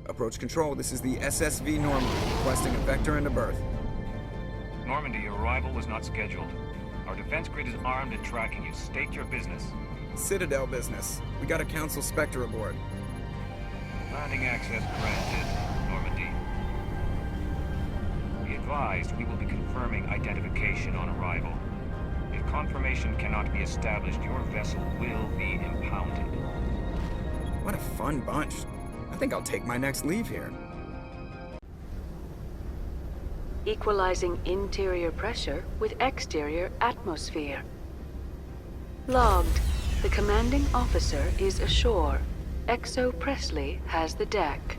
Approach control, this is the SSV Normandy, requesting a vector into berth. Normandy, your arrival was not scheduled. Our defense grid is armed and tracking you. State your business. Citadel business. We got a Council Spectre aboard. Landing access granted, Normandy. Be advised, we will be confirming identification on arrival. If confirmation cannot be established, your vessel will be impounded. What a fun bunch. I think I'll take my next leave here. Equalizing interior pressure with exterior atmosphere. Logged. The commanding officer is ashore. Exo Presley has the deck.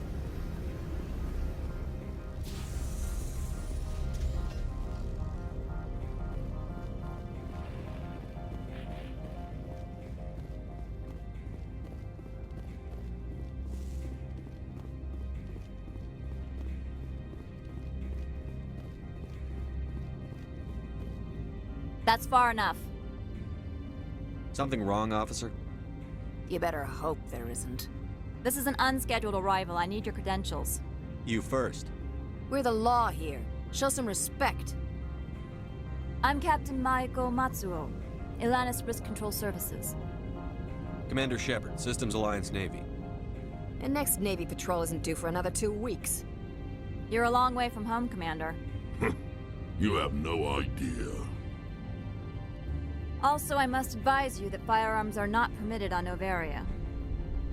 That's far enough. Something wrong, officer? You better hope there isn't. This is an unscheduled arrival. I need your credentials. You first. We're the law here. Show some respect. I'm Captain Maiko Matsuo, Ilanis Risk Control Services. Commander Shepard, Systems Alliance Navy. And next Navy patrol isn't due for another 2 weeks. You're a long way from home, Commander. You have no idea. Also, I must advise you that firearms are not permitted on Noveria.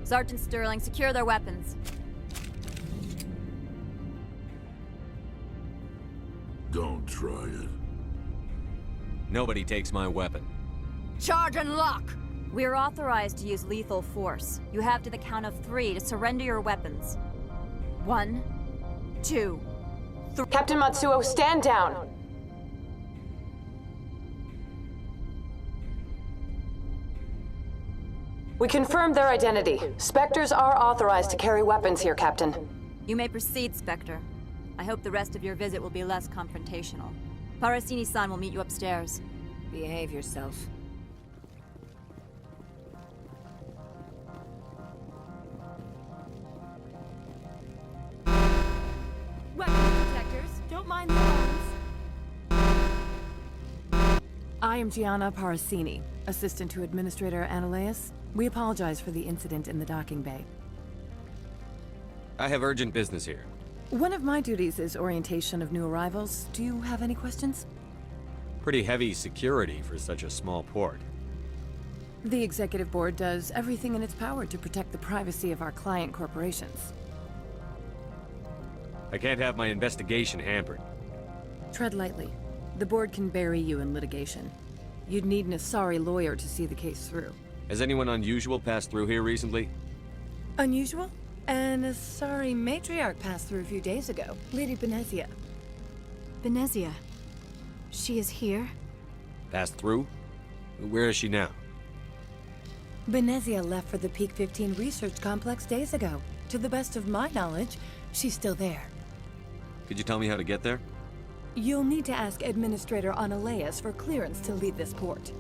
Sergeant Sterling, secure their weapons. Don't try it. Nobody takes my weapon. Charge and lock! We are authorized to use lethal force. You have to the count of 3 to surrender your weapons. 1, 2, 3. Captain Matsuo, stand down! We confirmed their identity. Spectres are authorized to carry weapons here, Captain. You may proceed, Spectre. I hope the rest of your visit will be less confrontational. Parasini-san will meet you upstairs. Behave yourself. Weapon protectors, don't mind the alarms. I am Gianna Parasini, assistant to Administrator Ananias. We apologize for the incident in the docking bay. I have urgent business here. One of my duties is orientation of new arrivals. Do you have any questions? Pretty heavy security for such a small port. The Executive Board does everything in its power to protect the privacy of our client corporations. I can't have my investigation hampered. Tread lightly. The Board can bury you in litigation. You'd need an Asari lawyer to see the case through. Has anyone unusual passed through here recently? Unusual? An Asari matriarch passed through a few days ago. Lady Benezia. Benezia? She is here? Passed through? Where is she now? Benezia left for the Peak 15 research complex days ago. To the best of my knowledge, she's still there. Could you tell me how to get there? You'll need to ask Administrator Ananias for clearance to leave this port.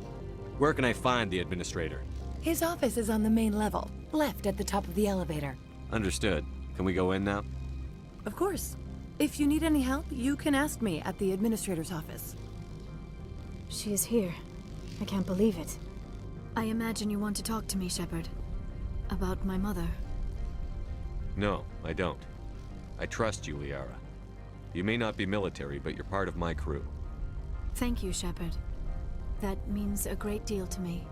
Where can I find the Administrator? His office is on the main level, left at the top of the elevator. Understood. Can we go in now? Of course. If you need any help, you can ask me at the Administrator's office. She is here. I can't believe it. I imagine you want to talk to me, Shepard. About my mother. No, I don't. I trust you, Liara. You may not be military, but you're part of my crew. Thank you, Shepard. That means a great deal to me.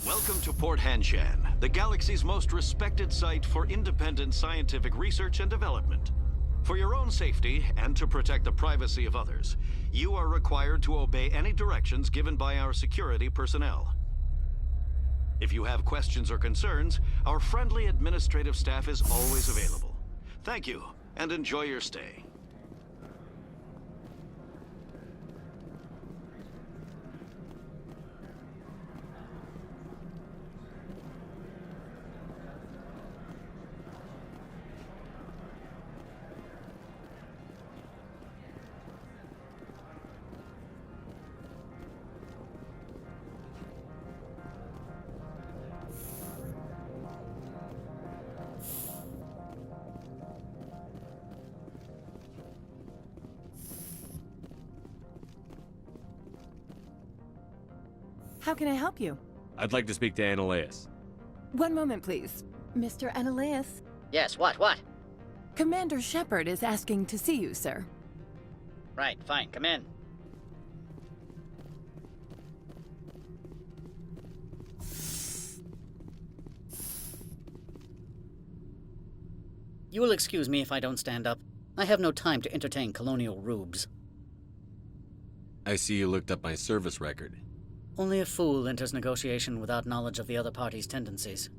Welcome to Port Hanshan, the galaxy's most respected site for independent scientific research and development. For your own safety, and to protect the privacy of others, you are required to obey any directions given by our security personnel. If you have questions or concerns, our friendly administrative staff is always available. Thank you, and enjoy your stay. How can I help you? I'd like to speak to Annaleas. One moment, please. Mr. Annaleas? Yes, what? Commander Shepard is asking to see you, sir. Right, fine, come in. You will excuse me if I don't stand up. I have no time to entertain colonial rubes. I see you looked up my service record. Only a fool enters negotiation without knowledge of the other party's tendencies.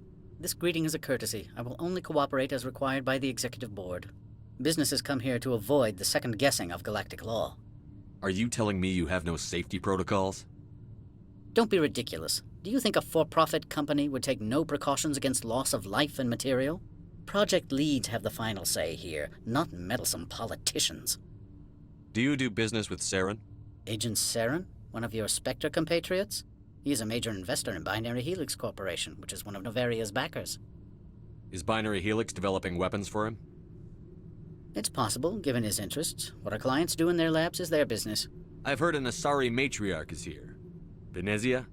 This greeting is a courtesy. I will only cooperate as required by the Executive Board. Businesses come here to avoid the second guessing of galactic law. Are you telling me you have no safety protocols? Don't be ridiculous. Do you think a for-profit company would take no precautions against loss of life and material? Project leads have the final say here, not meddlesome politicians. Do you do business with Saren? Agent Saren? One of your Spectre compatriots? He is a major investor in Binary Helix Corporation, which is one of Noveria's backers. Is Binary Helix developing weapons for him? It's possible, given his interests. What our clients do in their labs is their business. I've heard an Asari matriarch is here. Venezia?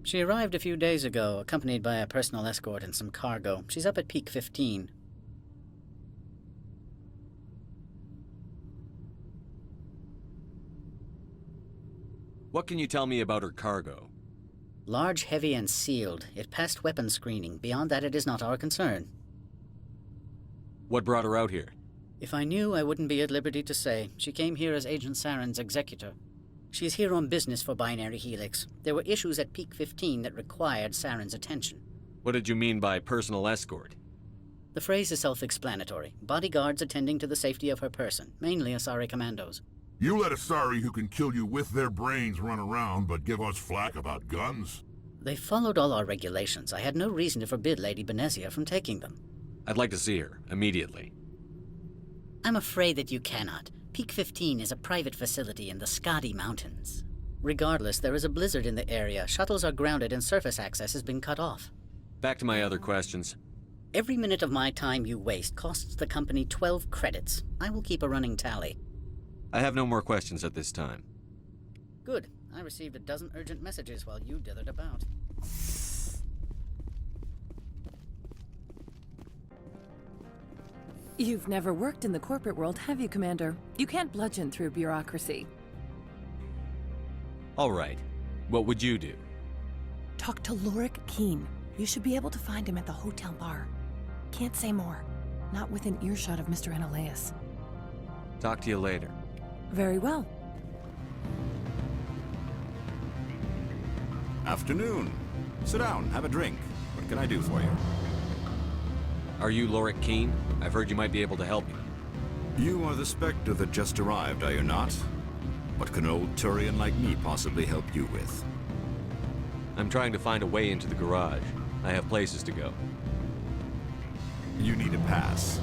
She arrived a few days ago, accompanied by a personal escort and some cargo. She's up at Peak 15. What can you tell me about her cargo? Large, heavy, and sealed. It passed weapons screening. Beyond that, it is not our concern. What brought her out here? If I knew, I wouldn't be at liberty to say. She came here as Agent Saren's executor. She's here on business for Binary Helix. There were issues at Peak 15 that required Saren's attention. What did you mean by personal escort? The phrase is self-explanatory. Bodyguards attending to the safety of her person, mainly Asari commandos. You let Asari who can kill you with their brains run around, but give us flack about guns? They followed all our regulations. I had no reason to forbid Lady Benezia from taking them. I'd like to see her, immediately. I'm afraid that you cannot. Peak 15 is a private facility in the Skadi Mountains. Regardless, there is a blizzard in the area. Shuttles are grounded and surface access has been cut off. Back to my other questions. Every minute of my time you waste costs the company 12 credits. I will keep a running tally. I have no more questions at this time. Good. I received a dozen urgent messages while you dithered about. You've never worked in the corporate world, have you, Commander? You can't bludgeon through bureaucracy. All right. What would you do? Talk to Lorik Keen. You should be able to find him at the hotel bar. Can't say more. Not within earshot of Mr. Annaleas. Talk to you later. Very well. Afternoon. Sit down, have a drink. What can I do for you? Are you Lorik Keen? I've heard you might be able to help me. You are the Spectre that just arrived, are you not? What can an old Turian like me possibly help you with? I'm trying to find a way into the garage. I have places to go. You need a pass.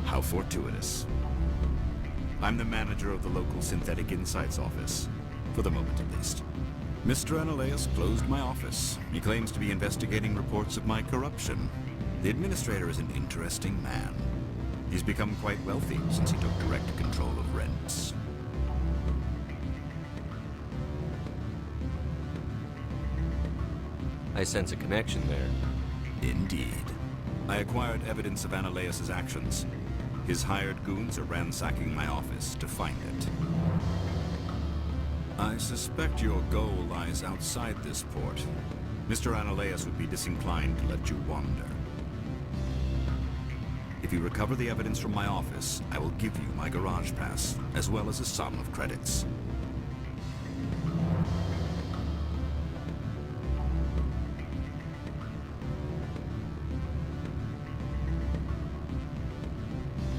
How fortuitous. I'm the manager of the local Synthetic Insights office. For the moment, at least. Mr. Annaleas closed my office. He claims to be investigating reports of my corruption. The administrator is an interesting man. He's become quite wealthy since he took direct control of rents. I sense a connection there. Indeed. I acquired evidence of Annaleas' actions. His hired goons are ransacking my office to find it. I suspect your goal lies outside this port. Mr. Annaleas would be disinclined to let you wander. If you recover the evidence from my office, I will give you my garage pass, as well as a sum of credits.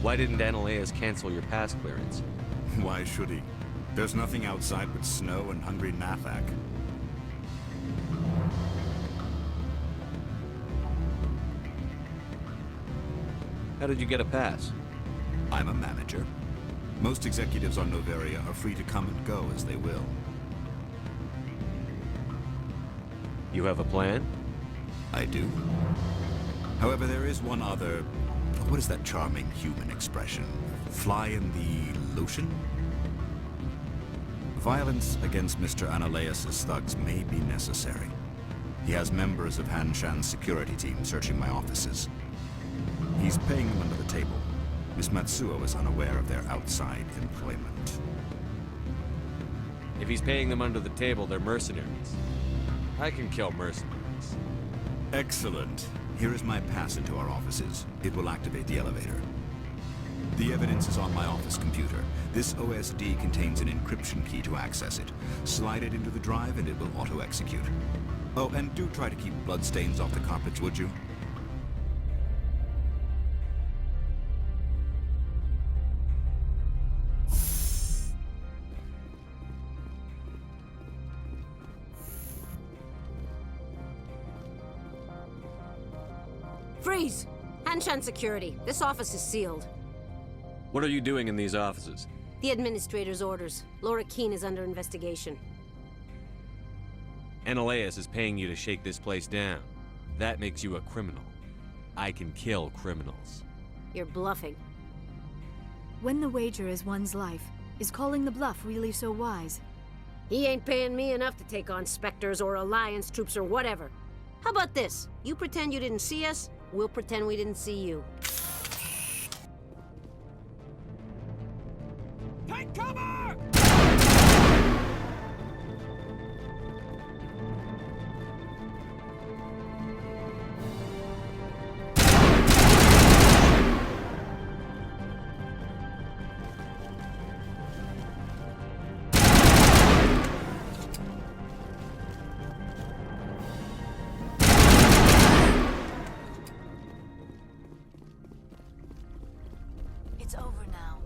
Why didn't Annaleas cancel your pass clearance? Why should he? There's nothing outside but snow and hungry Nathak. How did you get a pass? I'm a manager. Most executives on Noveria are free to come and go as they will. You have a plan? I do. However, there is one other... What is that charming human expression? Fly in the lotion? Violence against Mr. Analaeus' thugs may be necessary. He has members of Hanshan's security team searching my offices. He's paying them under the table. Miss Matsuo is unaware of their outside employment. If he's paying them under the table, they're mercenaries. I can kill mercenaries. Excellent. Here is my pass into our offices. It will activate the elevator. The evidence is on my office computer. This OSD contains an encryption key to access it. Slide it into the drive and it will auto-execute. Oh, and do try to keep bloodstains off the carpets, would you? Freeze! Hanshan Security. This office is sealed. What are you doing in these offices? The administrator's orders. Laura Keene is under investigation. Analaeus is paying you to shake this place down. That makes you a criminal. I can kill criminals. You're bluffing. When the wager is one's life, is calling the bluff really so wise? He ain't paying me enough to take on Spectres or Alliance troops or whatever. How about this? You pretend you didn't see us, we'll pretend we didn't see you. Take cover! It's over now.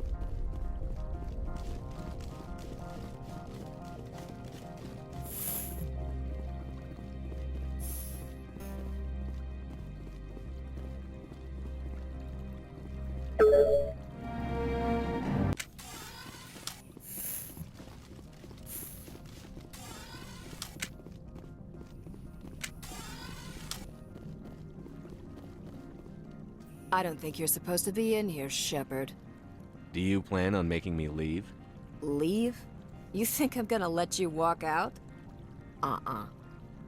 I don't think you're supposed to be in here, Shepard. Do you plan on making me leave? Leave? You think I'm gonna let you walk out?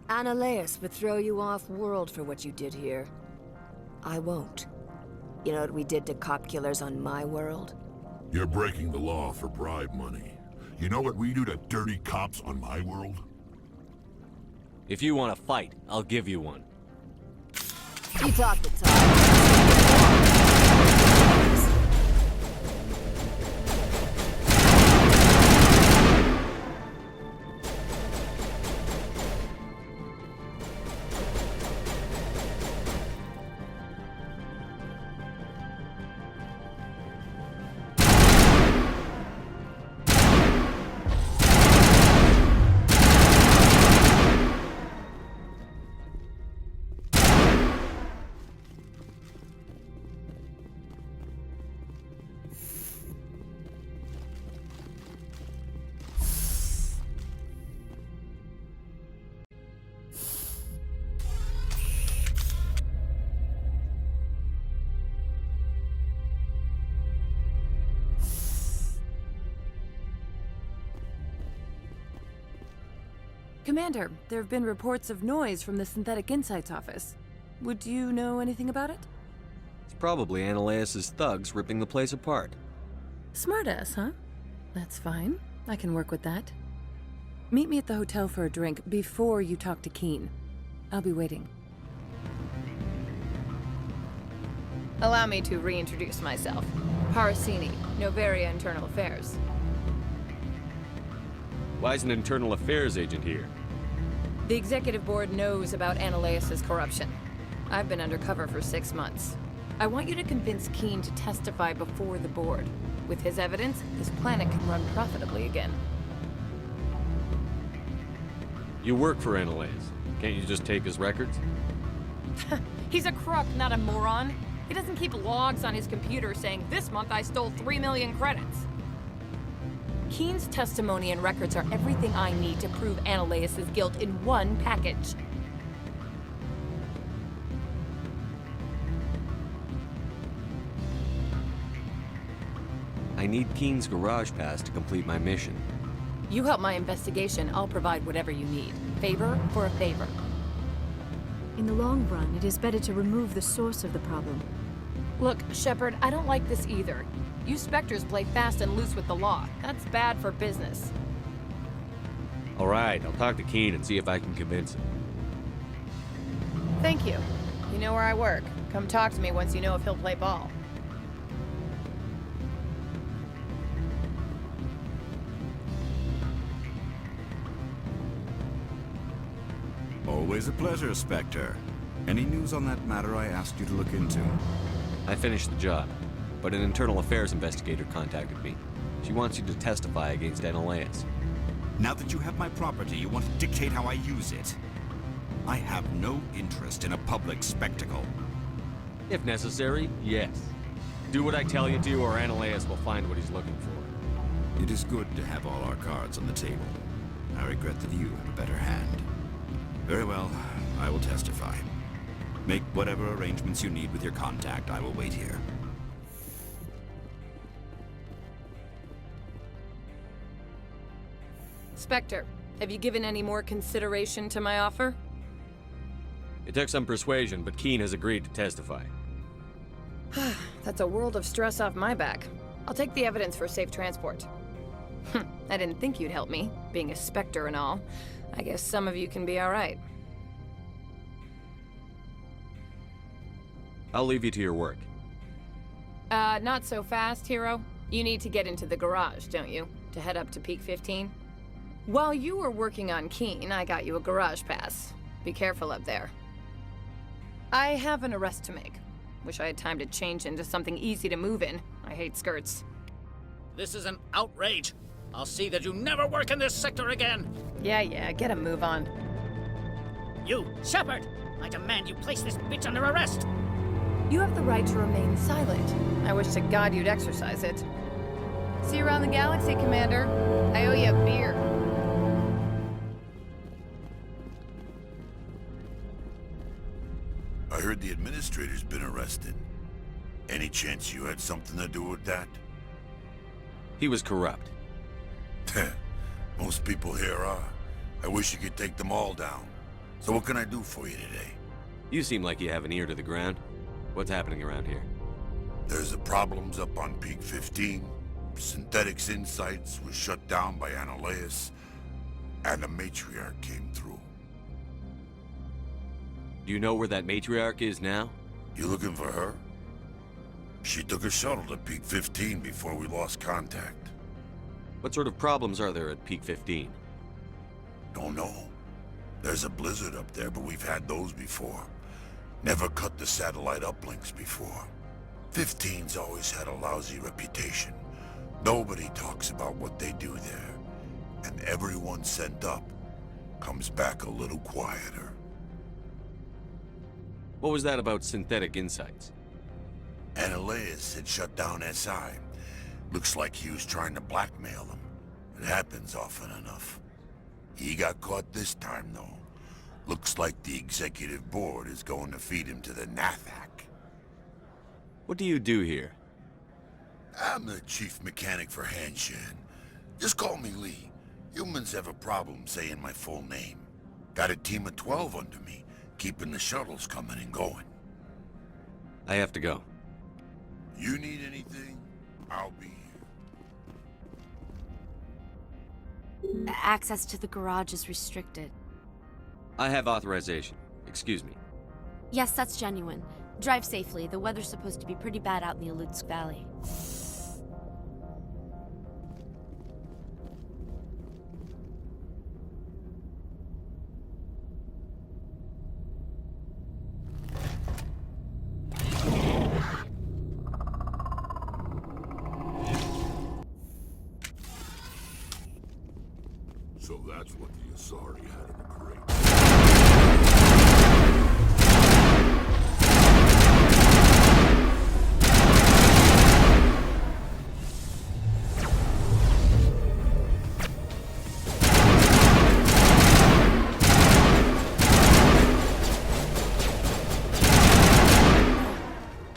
Analaeus would throw you off-world for what you did here. I won't. You know what we did to cop killers on my world? You're breaking the law for bribe money. You know what we do to dirty cops on my world? If you want to fight, I'll give you one. You talk the talk. Commander, there have been reports of noise from the Synthetic Insights office. Would you know anything about it? It's probably Analaeus' thugs ripping the place apart. Smartass, huh? That's fine. I can work with that. Meet me at the hotel for a drink before you talk to Keene. I'll be waiting. Allow me to reintroduce myself. Parasini, Noveria Internal Affairs. Why is an internal affairs agent here? The executive board knows about Analaeus' corruption. I've been undercover for 6 months. I want you to convince Keene to testify before the board. With his evidence, this planet can run profitably again. You work for Analaeus. Can't you just take his records? He's a crook, not a moron. He doesn't keep logs on his computer saying, "This month I stole 3 million credits." Keene's testimony and records are everything I need to prove Analaeus' guilt in one package. I need Keene's garage pass to complete my mission. You help my investigation, I'll provide whatever you need. Favor for a favor. In the long run, it is better to remove the source of the problem. Look, Shepard, I don't like this either. You Spectres play fast and loose with the law. That's bad for business. All right, I'll talk to Keen and see if I can convince him. Thank you. You know where I work. Come talk to me once you know if he'll play ball. Always a pleasure, Spectre. Any news on that matter I asked you to look into? I finished the job, but an internal affairs investigator contacted me. She wants you to testify against Analaeus. Now that you have my property, you want to dictate how I use it? I have no interest in a public spectacle. If necessary, yes. Do what I tell you to, or Analaeus will find what he's looking for. It is good to have all our cards on the table. I regret that you have a better hand. Very well, I will testify. Make whatever arrangements you need with your contact. I will wait here. Spectre, have you given any more consideration to my offer? It took some persuasion, but Keen has agreed to testify. That's a world of stress off my back. I'll take the evidence for safe transport. I didn't think you'd help me, being a Spectre and all. I guess some of you can be all right. I'll leave you to your work. Not so fast, Hero. You need to get into the garage, don't you? To head up to Peak 15? While you were working on Keen, I got you a garage pass. Be careful up there. I have an arrest to make. Wish I had time to change into something easy to move in. I hate skirts. This is an outrage. I'll see that you never work in this sector again. Yeah, get a move on. You, Shepard! I demand you place this bitch under arrest! You have the right to remain silent. I wish to God you'd exercise it. See you around the galaxy, Commander. I owe you a beer. I heard the administrator's been arrested. Any chance you had something to do with that? He was corrupt. Most people here are. I wish you could take them all down. So what can I do for you today? You seem like you have an ear to the ground. What's happening around here? There's the problems up on Peak 15. Synthetics Insights was shut down by Analaeus. And the matriarch came through. Do you know where that matriarch is now? You looking for her? She took a shuttle to Peak 15 before we lost contact. What sort of problems are there at Peak 15? Don't know. There's a blizzard up there, but we've had those before. Never cut the satellite uplinks before. 15's always had a lousy reputation. Nobody talks about what they do there. And everyone sent up comes back a little quieter. What was that about Synthetic Insights? Analaeus had shut down SI. Looks like he was trying to blackmail them. It happens often enough. He got caught this time, though. Looks like the executive board is going to feed him to the Nathak. What do you do here? I'm the chief mechanic for Hanshan. Just call me Lee. Humans have a problem saying my full name. Got a team of 12 under me, keeping the shuttles coming and going. I have to go. You need anything? I'll be here. Access to the garage is restricted. I have authorization. Excuse me. Yes, that's genuine. Drive safely. The weather's supposed to be pretty bad out in the Alutsk Valley. So that's what the Asari had in the crate.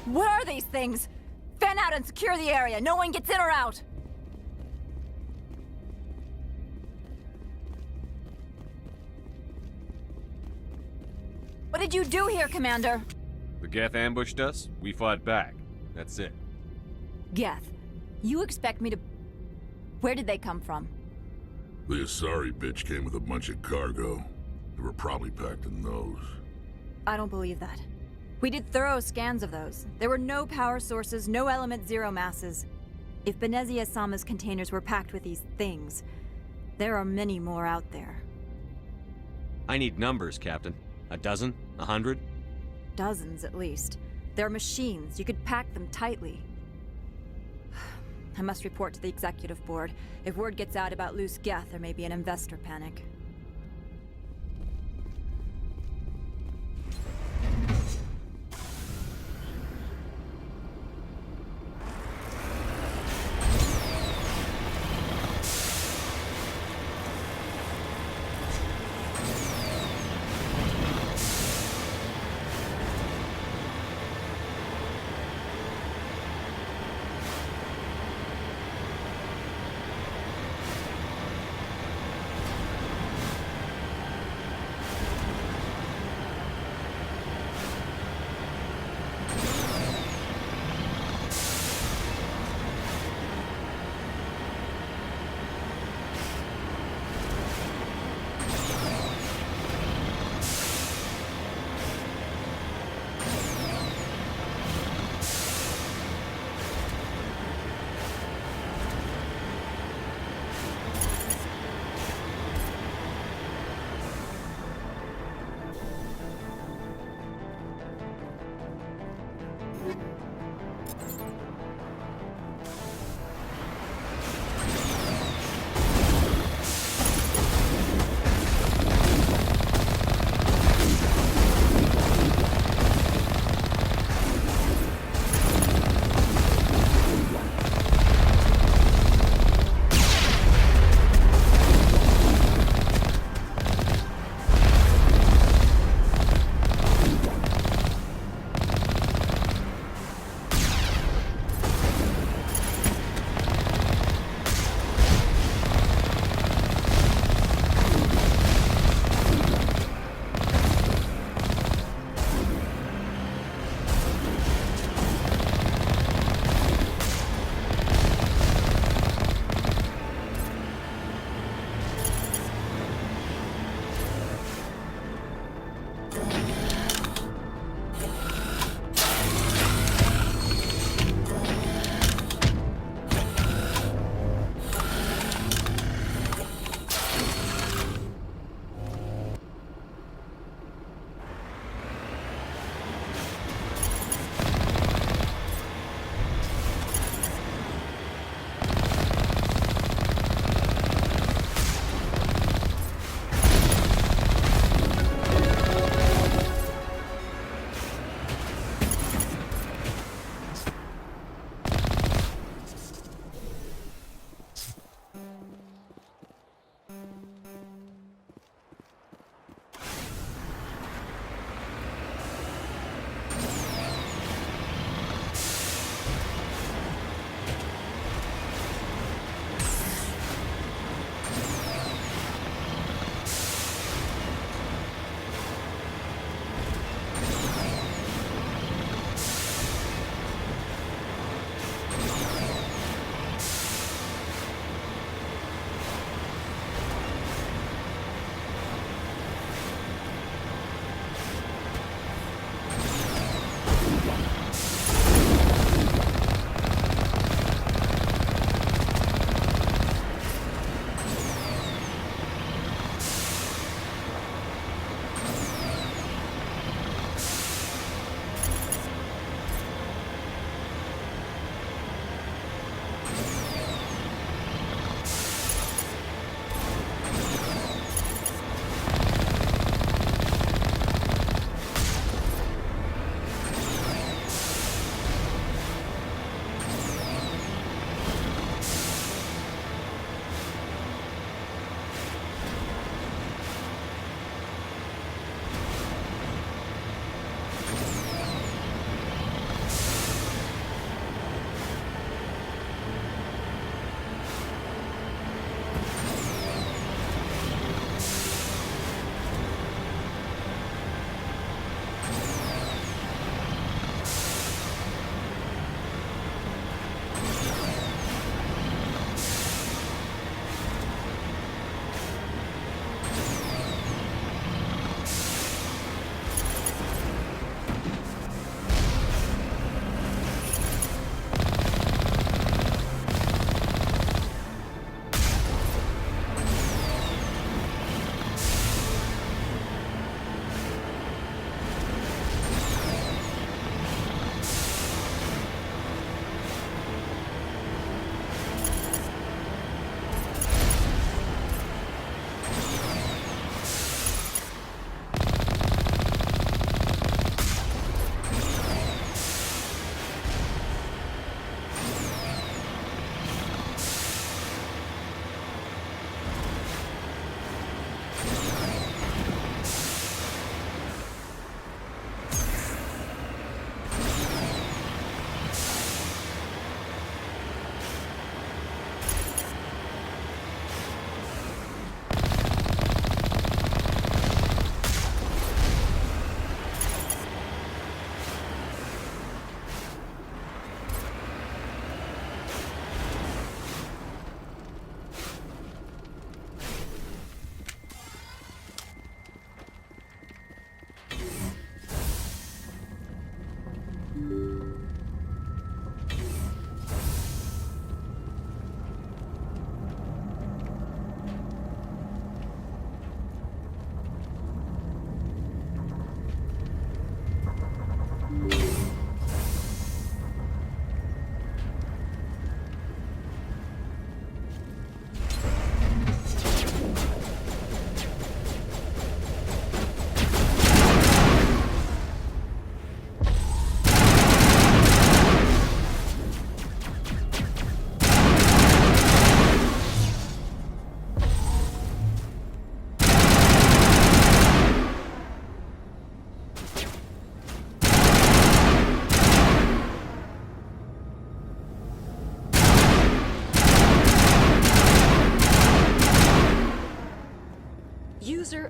What are these things? Fan out and secure the area. No one gets in or out. What did you do here, Commander? The Geth ambushed us, we fought back. That's it. Geth, you expect me to... Where did they come from? The Asari bitch came with a bunch of cargo. They were probably packed in those. I don't believe that. We did thorough scans of those. There were no power sources, no element zero masses. If Benezia Sama's containers were packed with these things, there are many more out there. I need numbers, Captain. A dozen? 100? Dozens, at least. They're machines. You could pack them tightly. I must report to the executive board. If word gets out about loose Geth, there may be an investor panic.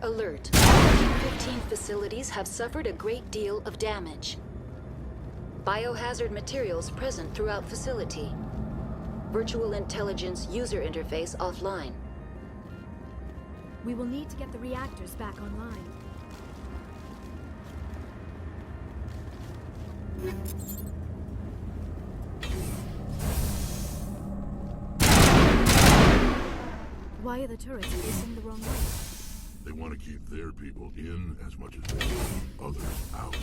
alert. P-15 facilities have suffered a great deal of damage. Biohazard materials present throughout facility. Virtual intelligence user interface offline. We will need to get the reactors back online. Why are the turrets facing the wrong way? They want to keep their people in as much as they want others out.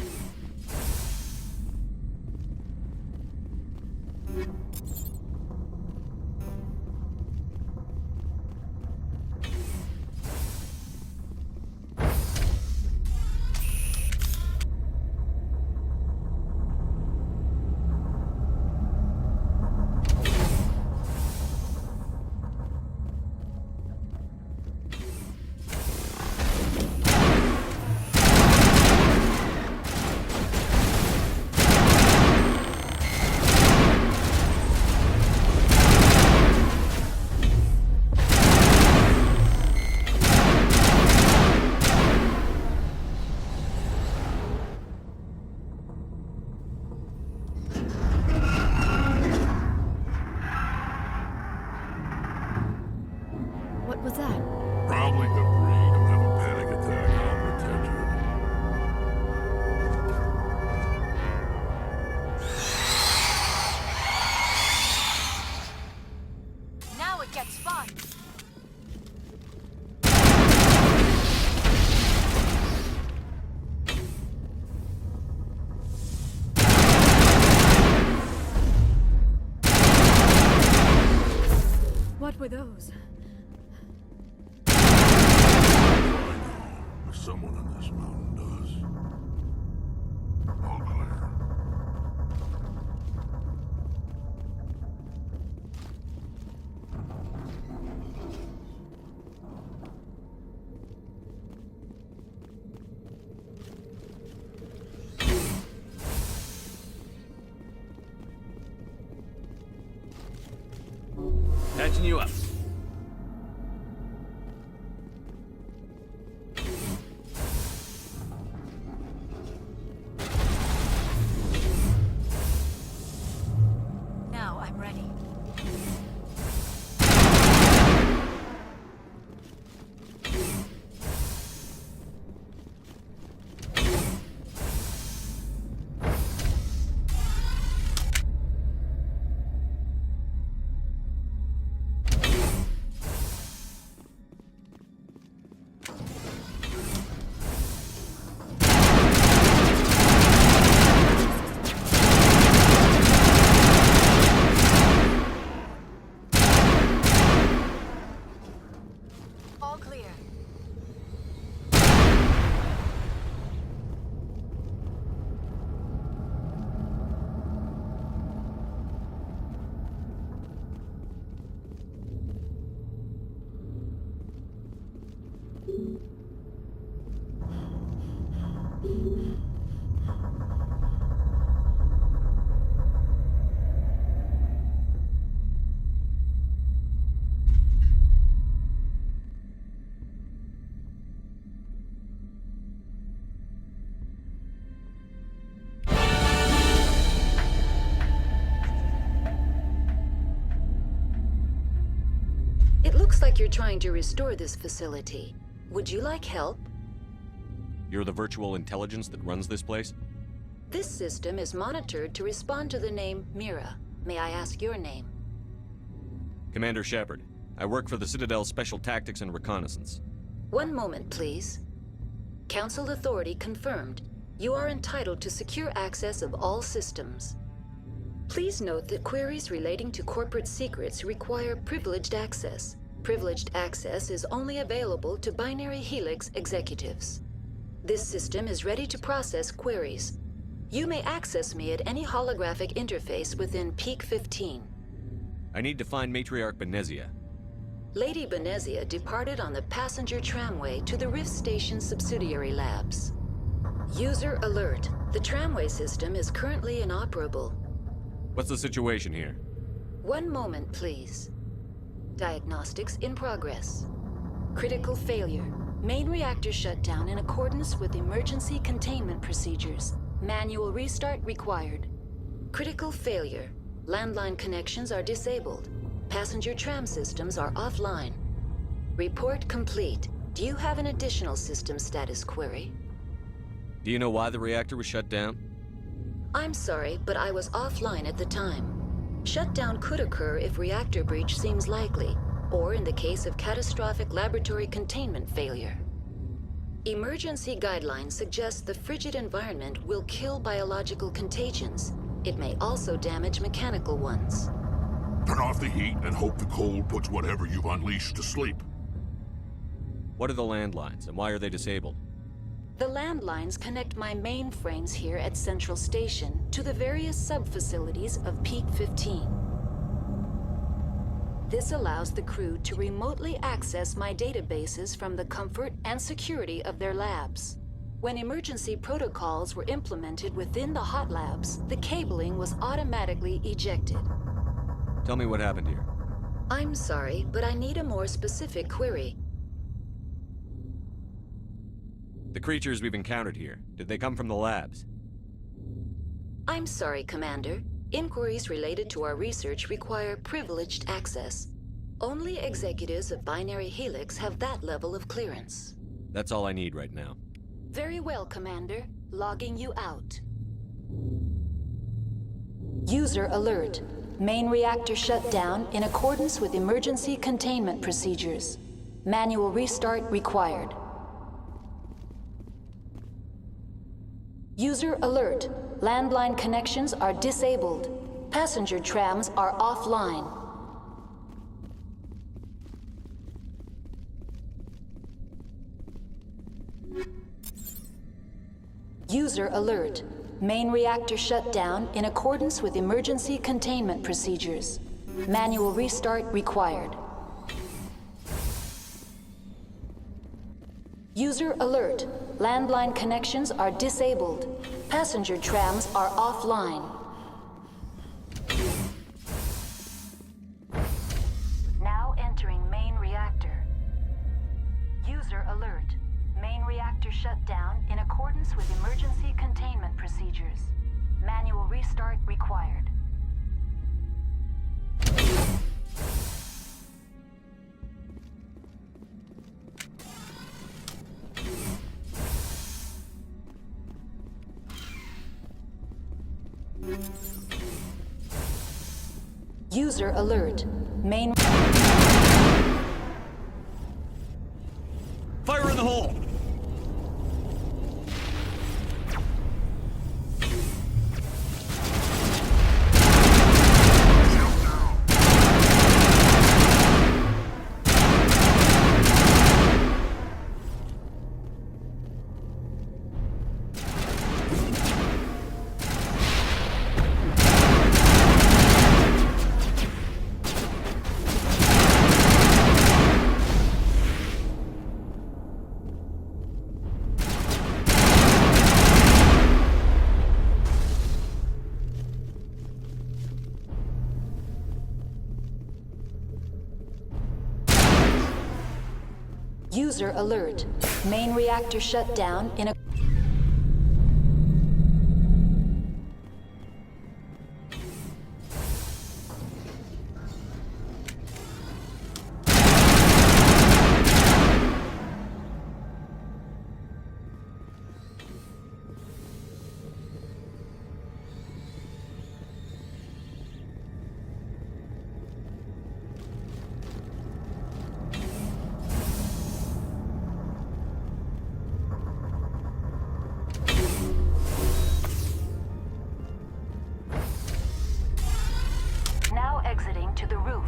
What was that? Probably debris. Don't have a panic attack. I'll protect you. Now it gets fun. What were those? If someone on this mountain does. All clear. Patching you up. Now I'm ready. All clear. It looks like you're trying to restore this facility. Would you like help? You're the virtual intelligence that runs this place? This system is monitored to respond to the name Mira. May I ask your name? Commander Shepard. I work for the Citadel's Special Tactics and Reconnaissance. One moment, please. Council authority confirmed. You are entitled to secure access of all systems. Please note that queries relating to corporate secrets require privileged access. Privileged access is only available to Binary Helix executives. This system is ready to process queries. You may access me at any holographic interface within Peak 15. I need to find Matriarch Benezia. Lady Benezia departed on the passenger tramway to the Rift Station subsidiary labs. User alert. The tramway system is currently inoperable. What's the situation here? One moment, please. Diagnostics in progress. Critical failure. Main reactor shut down in accordance with emergency containment procedures. Manual restart required. Critical failure. Landline connections are disabled. Passenger tram systems are offline. Report complete. Do you have an additional system status query? Do you know why the reactor was shut down? I'm sorry, but I was offline at the time. Shutdown could occur if reactor breach seems likely, or in the case of catastrophic laboratory containment failure. Emergency guidelines suggest the frigid environment will kill biological contagions. It may also damage mechanical ones. Turn off the heat and hope the cold puts whatever you've unleashed to sleep. What are the landlines, and why are they disabled? The landlines connect my mainframes here at Central Station to the various sub-facilities of Peak 15. This allows the crew to remotely access my databases from the comfort and security of their labs. When emergency protocols were implemented within the hot labs, the cabling was automatically ejected. Tell me what happened here. I'm sorry, but I need a more specific query. The creatures we've encountered here, did they come from the labs? I'm sorry, Commander. Inquiries related to our research require privileged access. Only executives of Binary Helix have that level of clearance. That's all I need right now. Very well, Commander. Logging you out. User alert. Main reactor shut down in accordance with emergency containment procedures. Manual restart required. User alert. Landline connections are disabled. Passenger trams are offline. User alert. Main reactor shut down in accordance with emergency containment procedures. Manual restart required. User alert. Landline connections are disabled. Passenger trams are offline. Now entering main reactor. User alert. Main reactor shut down in accordance with emergency containment procedures. Manual restart required. User alert. Main... Fire in the hole! User alert. Main reactor shut down in a... Now exiting to the roof.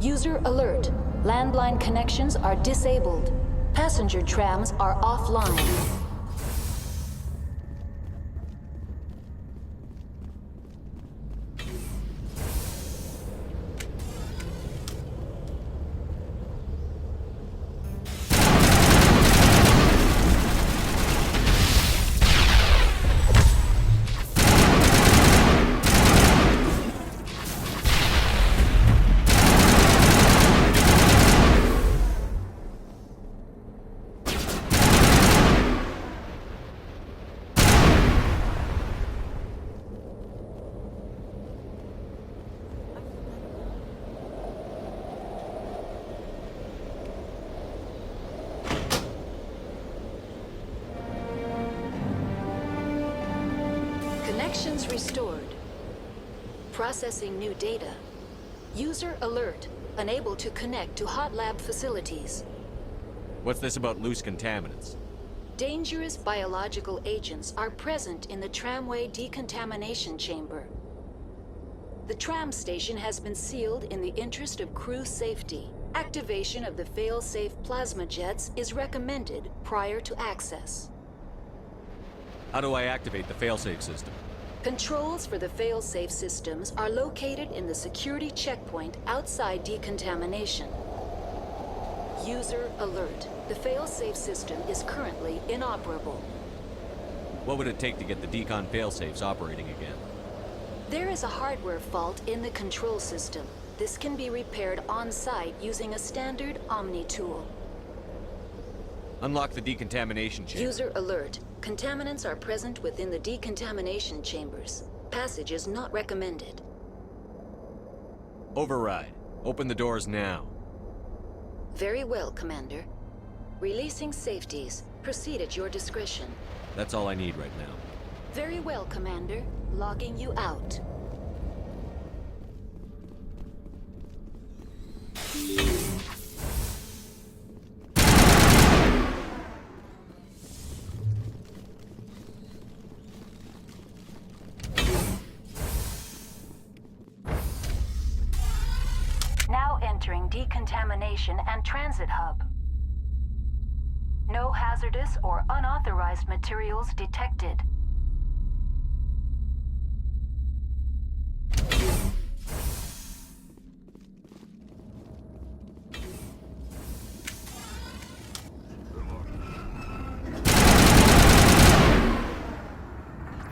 User alert. Landline connections are disabled. Passenger trams are offline. Connections restored. Processing new data. User alert. Unable to connect to hot lab facilities. What's this about loose contaminants? Dangerous biological agents are present in the tramway decontamination chamber. The tram station has been sealed in the interest of crew safety. Activation of the fail-safe plasma jets is recommended prior to access. How do I activate the failsafe system? Controls for the fail-safe systems are located in the security checkpoint outside decontamination. User alert. The fail-safe system is currently inoperable. What would it take to get the decon failsafes operating again? There is a hardware fault in the control system. This can be repaired on-site using a standard Omni tool. Unlock the decontamination chamber. User alert. Contaminants are present within the decontamination chambers. Passage is not recommended. Override. Open the doors now. Very well, Commander. Releasing safeties. Proceed at your discretion. That's all I need right now. Very well, Commander. Logging you out. Now entering decontamination and transit hub. No hazardous or unauthorized materials detected.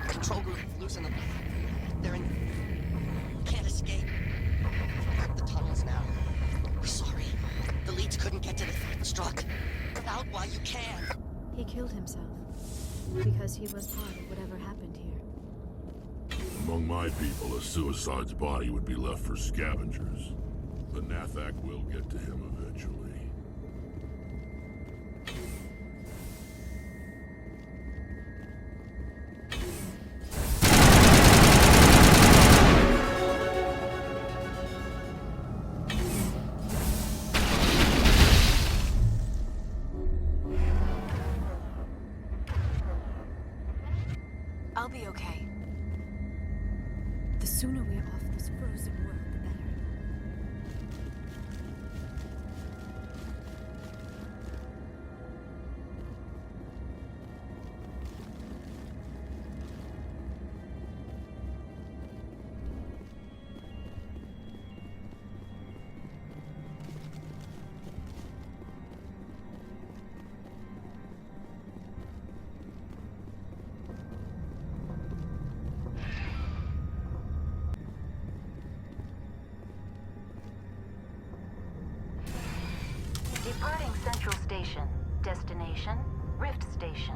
Control group, loosen them. They're in... Can't escape. Work the tunnels now. We're sorry. The leads couldn't get to the struck. Get out while you can. He killed himself. Because he was part of whatever happened here. Among my people, a suicide's body would be left for scavengers. But Nathak will get to him eventually. I'll be okay. The sooner we're off this frozen world, the better. Departing Central Station. Destination, Rift Station.